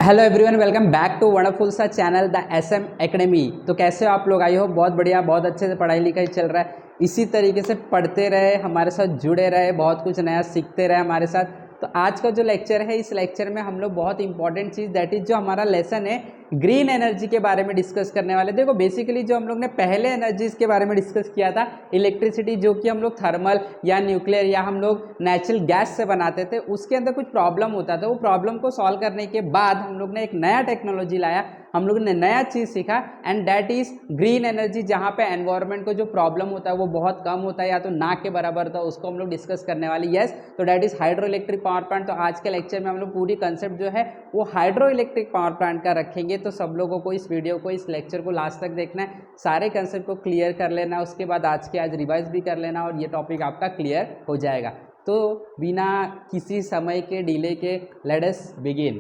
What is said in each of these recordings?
Hello everyone, welcome back to wonderful सा channel the SM Academy. तो कैसे हो आप लोग? आई हो बहुत बढ़िया, बहुत अच्छे से पढ़ाई लिखाई चल रहा है। इसी तरीके से पढ़ते रहे, हमारे साथ जुड़े रहे, बहुत कुछ नया सीखते रहे हमारे साथ। तो आज का जो लेक्चर है, इस लेक्चर में हम लोग बहुत इंपॉर्टेंट चीज़ दैट इज जो हमारा लेसन है ग्रीन एनर्जी के बारे में डिस्कस करने वाले। देखो बेसिकली जो हम लोग ने पहले एनर्जीज के बारे में डिस्कस किया था, इलेक्ट्रिसिटी जो कि हम लोग थर्मल या न्यूक्लियर या हम लोग नेचुरल गैस से बनाते थे, उसके अंदर कुछ प्रॉब्लम होता था। वो प्रॉब्लम को सॉल्व करने के बाद हम लोग ने एक नया टेक्नोलॉजी लाया, हम लोग ने नया चीज़ सीखा and that is green energy, जहाँ पे एनवायरनमेंट को जो प्रॉब्लम होता है वो बहुत कम होता है या तो ना के बराबर होता है, उसको हम लोग डिस्कस करने वाले। यस, तो that is hydro electric power plant. तो आज के लेक्चर में हम लोग पूरी कंसेप्ट जो है वो हाइड्रो इलेक्ट्रिक पावर प्लांट का रखेंगे। तो सब लोगों को इस वीडियो को, इस लेक्चर को लास्ट तक देखना है, सारे कंसेप्ट को क्लियर कर लेना है, उसके बाद आज रिवाइज भी कर लेना और ये टॉपिक आपका क्लियर हो जाएगा। तो बिना किसी समय के डिले के let us begin.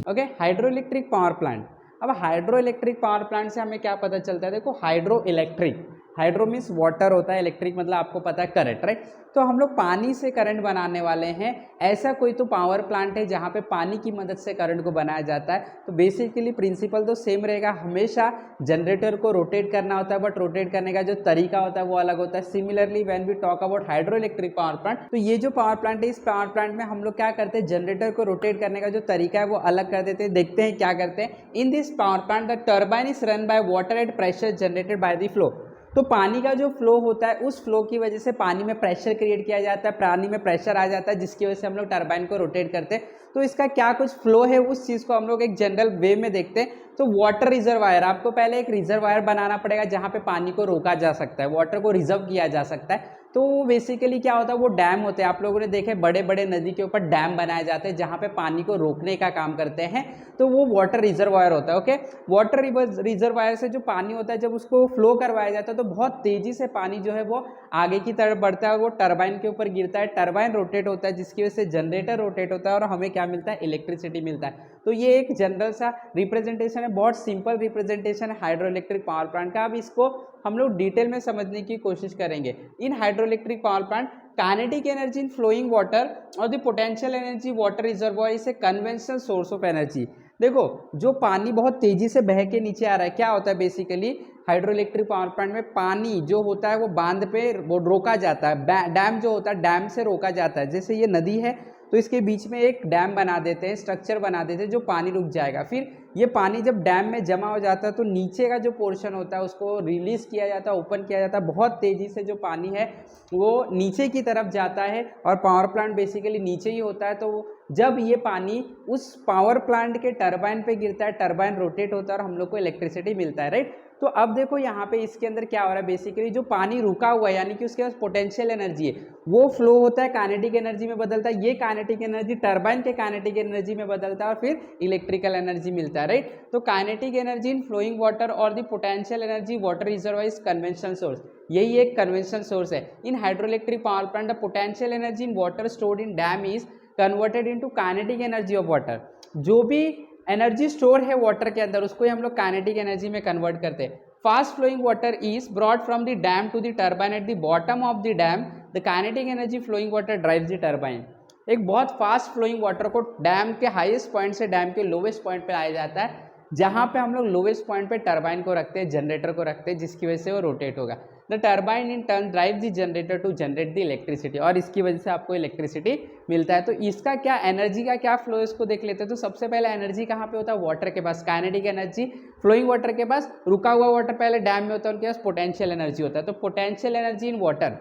Okay, hydro electric power plant. अब हाइड्रो इलेक्ट्रिक पावर प्लांट से हमें क्या पता चलता है? देखो hydro electric, hydro means water होता है, इलेक्ट्रिक मतलब आपको पता है करंट, राइट? तो हम लोग पानी से करंट बनाने वाले हैं। ऐसा कोई तो पावर प्लांट है जहाँ पे पानी की मदद से करंट को बनाया जाता है। तो बेसिकली प्रिंसिपल तो सेम रहेगा, हमेशा जनरेटर को रोटेट करना होता है, बट रोटेट करने का जो तरीका होता है वो अलग होता है। Similarly when we talk about hydro electric power plant, तो ये जो पावर प्लांट है, इस पावर प्लांट में हम लोग क्या करते हैं, जनरेटर को रोटेट करने का जो तरीका है वो अलग कर देते हैं। देखते हैं क्या करते हैं। In this power plant the turbine is run by water at pressure generated by the flow. तो पानी का जो फ्लो होता है, उस फ्लो की वजह से पानी में प्रेशर क्रिएट किया जाता है, पानी में प्रेशर आ जाता है, जिसकी वजह से हम लोग टरबाइन को रोटेट करते हैं। तो इसका क्या कुछ फ्लो है, उस चीज़ को हम लोग एक जनरल वे में देखते हैं। तो वाटर रिजर्वायर, आपको पहले एक रिजर्वायर बनाना पड़ेगा जहाँ पे पानी को रोका जा सकता है, वाटर को रिजर्व किया जा सकता है। तो बेसिकली क्या होता है, वो डैम होते हैं। आप लोगों ने देखे बड़े बड़े नदी के ऊपर डैम बनाए जाते हैं जहाँ पे पानी को रोकने का काम करते हैं। तो वो वाटर रिजर्वायर होता है। ओके, वाटर रिजर्वायर से जो पानी होता है, जब उसको फ्लो करवाया जाता है तो बहुत तेजी से पानी जो है वो आगे की तरफ बढ़ता है और वो टरबाइन के ऊपर गिरता है। टरबाइन रोटेट होता है, जिसकी वजह से जनरेटर रोटेट होता है और हमें क्या मिलता है, इलेक्ट्रिसिटी मिलता है। तो ये एक जनरल सा रिप्रेजेंटेशन है, बहुत सिंपल रिप्रेजेंटेशन है हाइड्रो इलेक्ट्रिक पावर प्लांट का। अब इसको हम लोग डिटेल में समझने की कोशिश करेंगे। In hydro electric power plant, kinetic energy in flowing water और the potential energy water reservoir is a conventional source of energy. देखो जो पानी बहुत तेजी से बह के नीचे आ रहा है, क्या होता है basically hydro electric power plant में पानी जो होता है वो बांध पे वो रोका जाता है। डैम जो होता है, डैम से रोका जाता है। जैसे ये नदी है तो इसके बीच में एक डैम बना देते हैं, स्ट्रक्चर बना देते हैं, जो पानी रुक जाएगा। फिर ये पानी जब डैम में जमा हो जाता है तो नीचे का जो पोर्शन होता है उसको रिलीज किया जाता है, ओपन किया जाता है। बहुत तेजी से जो पानी है वो नीचे की तरफ जाता है और पावर प्लांट बेसिकली नीचे ही होता है। तो जब ये पानी उस पावर प्लांट के टरबाइन पे गिरता है, टरबाइन रोटेट होता है और हम लोग को इलेक्ट्रिसिटी मिलता है, राइट? तो अब देखो यहाँ पे इसके अंदर क्या हो रहा है, बेसिकली जो पानी रुका हुआ है यानी कि उसके पास पोटेंशियल एनर्जी है, वो फ्लो होता है, काइनेटिक एनर्जी में बदलता है। ये काइनेटिक एनर्जी टरबाइन के काइनेटिक एनर्जी में बदलता है और फिर इलेक्ट्रिकल एनर्जी मिलता है, राइट? तो kinetic energy in flowing water और the potential energy water reservoir is conventional source. यही एक कन्वेंशनल सोर्स है। In hydroelectric power plant the potential energy in water stored in dam is converted into kinetic energy of water. जो भी energy store है water के अंदर, उसको ही हम लोग काइनेटिक एनर्जी में कन्वर्ट करते हैं। Fast flowing water is brought from the dam to the turbine at the bottom of the dam. The kinetic energy flowing water drives the turbine. एक बहुत फास्ट फ्लोइंग वाटर को dam के highest point से dam के lowest point पे लाया जाता है, जहाँ पे हम लोग लोवेस्ट पॉइंट पे टरबाइन को रखते हैं, जनरेटर को रखते हैं, जिसकी वजह से वो रोटेट होगा। The turbine in turn drive the generator to generate the electricity, और इसकी वजह से आपको इलेक्ट्रिसिटी मिलता है। तो इसका क्या एनर्जी का क्या फ्लो है इसको देख लेते हैं। तो सबसे पहले एनर्जी कहाँ पे होता है, वाटर के पास, काइनेटिक एनर्जी फ्लोइंग वाटर के पास। रुका हुआ वाटर पहले डैम में होता है, उनके पास पोटेंशियल एनर्जी होता है। तो potential energy in water,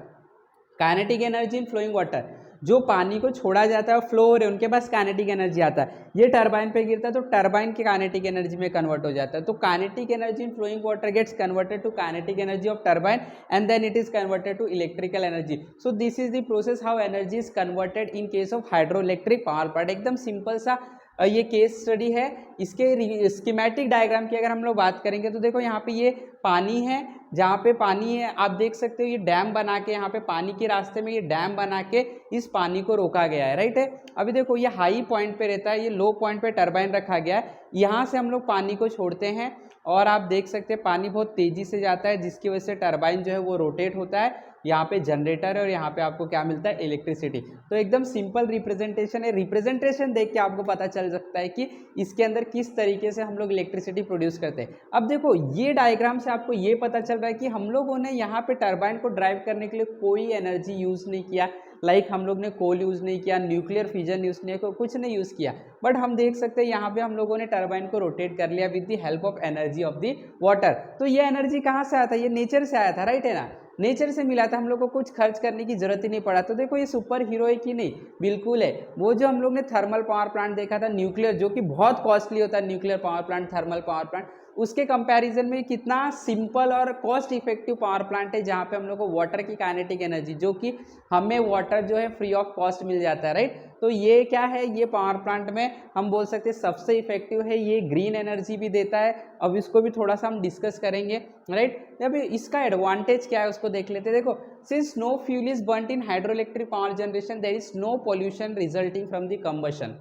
kinetic energy in flowing water, जो पानी को छोड़ा जाता है फ्लो हो रहे उनके पास काइनेटिक एनर्जी आता है। ये टरबाइन पे गिरता है तो टरबाइन के काइनेटिक एनर्जी में कन्वर्ट हो जाता है। तो kinetic energy in flowing water gets converted to kinetic energy of turbine and then it is converted to electrical energy. So this is the process how energy is converted in case of hydro electric power plant. एकदम simple सा ये case study है। इसके schematic diagram की अगर हम लोग बात करेंगे तो देखो यहाँ पे ये पानी है, जहाँ पे पानी है आप देख सकते हो, ये डैम बना के यहाँ पे पानी के रास्ते में ये डैम बना के इस पानी को रोका गया है, राइट है। अभी देखो ये हाई पॉइंट पे रहता है, ये लो पॉइंट पे टरबाइन रखा गया है। यहाँ से हम लोग पानी को छोड़ते हैं और आप देख सकते हैं पानी बहुत तेज़ी से जाता है, जिसकी वजह से टरबाइन जो है वो रोटेट होता है। यहाँ पे जनरेटर है और यहाँ पे आपको क्या मिलता है, इलेक्ट्रिसिटी। तो एकदम सिंपल रिप्रेजेंटेशन है, रिप्रेजेंटेशन देख के आपको पता चल सकता है कि इसके अंदर किस तरीके से हम लोग इलेक्ट्रिसिटी प्रोड्यूस करते हैं। अब देखो ये डायग्राम से आपको ये पता चल रहा है कि हम लोगों ने यहाँ पे टरबाइन को ड्राइव करने के लिए कोई एनर्जी यूज़ नहीं किया, लाइक हम लोग ने कोल यूज़ नहीं किया, न्यूक्लियर फिजन यूज़ नहीं किया, कुछ नहीं यूज़ किया। बट हम देख सकते हैं यहाँ पे हम लोगों ने टरबाइन को रोटेट कर लिया with the help of energy of the water. तो ये एनर्जी कहाँ से आया था, ये नेचर से आया था, राइट है ना, नेचर से मिला था, हम लोग को कुछ खर्च करने की जरूरत ही नहीं पड़ा। तो देखो ये सुपर हीरो है कि नहीं, बिल्कुल है। वो जो हम लोग ने थर्मल पावर प्लांट देखा था न्यूक्लियर, जो कि बहुत कॉस्टली होता है nuclear power plant, thermal power plant, उसके कंपैरिजन में कितना सिंपल और कॉस्ट इफेक्टिव पावर प्लांट है, जहाँ पे हम लोग को वाटर की काइनेटिक एनर्जी, जो कि हमें वाटर जो है फ्री ऑफ कॉस्ट मिल जाता है, राइट। तो ये क्या है, ये पावर प्लांट में हम बोल सकते हैं सबसे इफेक्टिव है, ये ग्रीन एनर्जी भी देता है। अब इसको भी थोड़ा सा हम डिस्कस करेंगे, राइट। अब इसका एडवांटेज क्या है उसको देख लेते हैं। देखो, since no fuel is burned in hydro electric power generation, there is no pollution resulting from the combustion.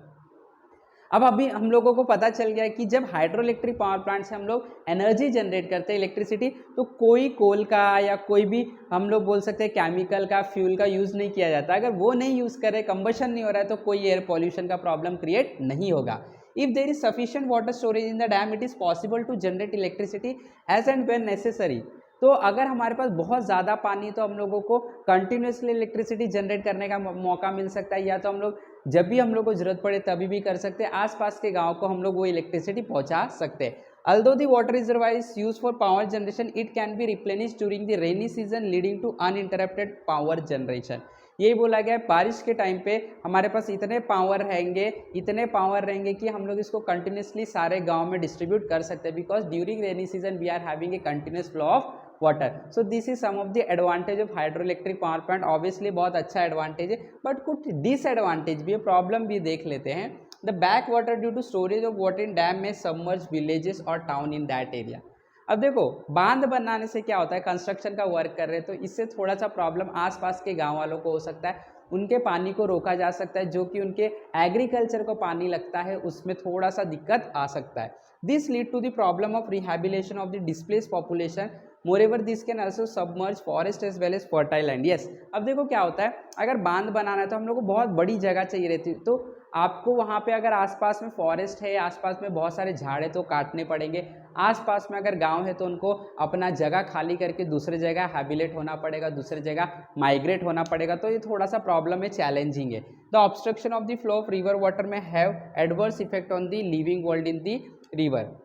अब अभी हम लोगों को पता चल गया कि जब हाइड्रो इलेक्ट्रिक पावर प्लांट से हम लोग एनर्जी जनरेट करते हैं, इलेक्ट्रिसिटी, तो कोई कोल का या कोई भी हम लोग बोल सकते हैं केमिकल का, फ्यूल का यूज़ नहीं किया जाता। अगर वो नहीं यूज़ करे, कंबशन नहीं हो रहा है, तो कोई एयर पॉल्यूशन का प्रॉब्लम क्रिएट नहीं होगा। If there is sufficient water storage in the dam, it is possible to generate electricity as and when necessary. तो अगर हमारे पास बहुत ज़्यादा पानी, तो हम लोगों को कंटिन्यूसली इलेक्ट्रिसिटी जनरेट करने का मौका मिल सकता है, या तो हम लोग जब भी हम लोग को जरूरत पड़े तभी भी कर सकते हैं, आसपास के गांव को हम लोग वो इलेक्ट्रिसिटी पहुंचा सकते हैं। Although the water reservoir is used for power generation, it can be replenished during the rainy season, leading to uninterrupted power generation। यही बोला गया है, बारिश के टाइम पे हमारे पास इतने पावर रहेंगे कि हम लोग इसको कंटिन्यूसली सारे गांव में डिस्ट्रीब्यूट कर सकते हैं, because during rainy season we are having a continuous flow of water. So this is some of the advantage of hydro electric power plant. Obviously बहुत अच्छा एडवांटेज है, बट कुछ डिसएडवांटेज भी है, प्रॉब्लम भी देख लेते हैं। The back water due to storage of water in dam में सबमर्ज विलेजेस और टाउन इन दैट एरिया। अब देखो, बांध बनाने से क्या होता है, कंस्ट्रक्शन का वर्क कर रहे हैं, तो इससे थोड़ा सा प्रॉब्लम आसपास के गांव वालों को हो सकता है, उनके पानी को रोका जा सकता है, जो कि उनके एग्रीकल्चर को पानी लगता है उसमें थोड़ा सा दिक्कत आ सकता है। This lead to the problem of rehabilitation of the displaced population. Moreover this can also submerge forest as well as fertile land. Yes, अब देखो क्या होता है, अगर बांध बनाना है तो हम लोग को बहुत बड़ी जगह चाहिए रहती है, तो आपको वहाँ पे अगर आसपास में फॉरेस्ट है, आसपास में बहुत सारे झाड़ है, तो काटने पड़ेंगे। आसपास में अगर गांव है तो उनको अपना जगह खाली करके दूसरे जगह हैबिलेट होना पड़ेगा, दूसरे जगह माइग्रेट होना पड़ेगा। तो ये थोड़ा सा प्रॉब्लम है, चैलेंजिंग है। The obstruction of the flow of river water में have adverse effect on the living world in the river.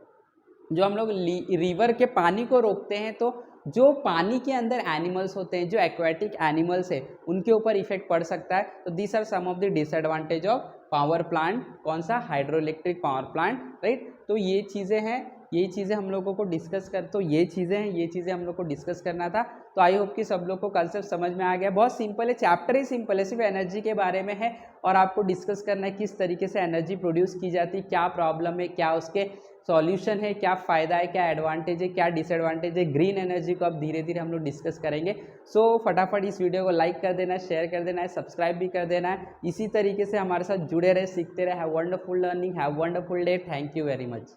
जो हम लोग रिवर के पानी को रोकते हैं, तो जो पानी के अंदर एनिमल्स होते हैं, जो एक्वेटिक एनिमल्स है, उनके ऊपर इफेक्ट पड़ सकता है। तो this are some of the disadvantage of power plant. कौन सा, hydro electric power plant, right. तो ये चीज़ें हैं, ये चीज़ें हम लोगों को डिस्कस कर, तो ये चीज़ें हम लोग को डिस्कस करना था। तो आई होप कि सब लोग को कंसेप्ट समझ में आ गया। बहुत सिंपल है, चैप्टर ही सिंपल है, सिर्फ एनर्जी के बारे में है, और आपको डिस्कस करना है किस तरीके से एनर्जी प्रोड्यूस की जाती है, क्या प्रॉब्लम है, क्या उसके सॉल्यूशन है, क्या फ़ायदा है, क्या एडवांटेज है, क्या डिसएडवांटेज है। ग्रीन एनर्जी को अब धीरे धीरे हम लोग डिस्कस करेंगे। सो फटाफट इस वीडियो को लाइक कर देना है, शेयर कर देना है, सब्सक्राइब भी कर देना है। इसी तरीके से हमारे साथ जुड़े रहे, सीखते रहे। Have wonderful learning, have wonderful day. Thank you very much.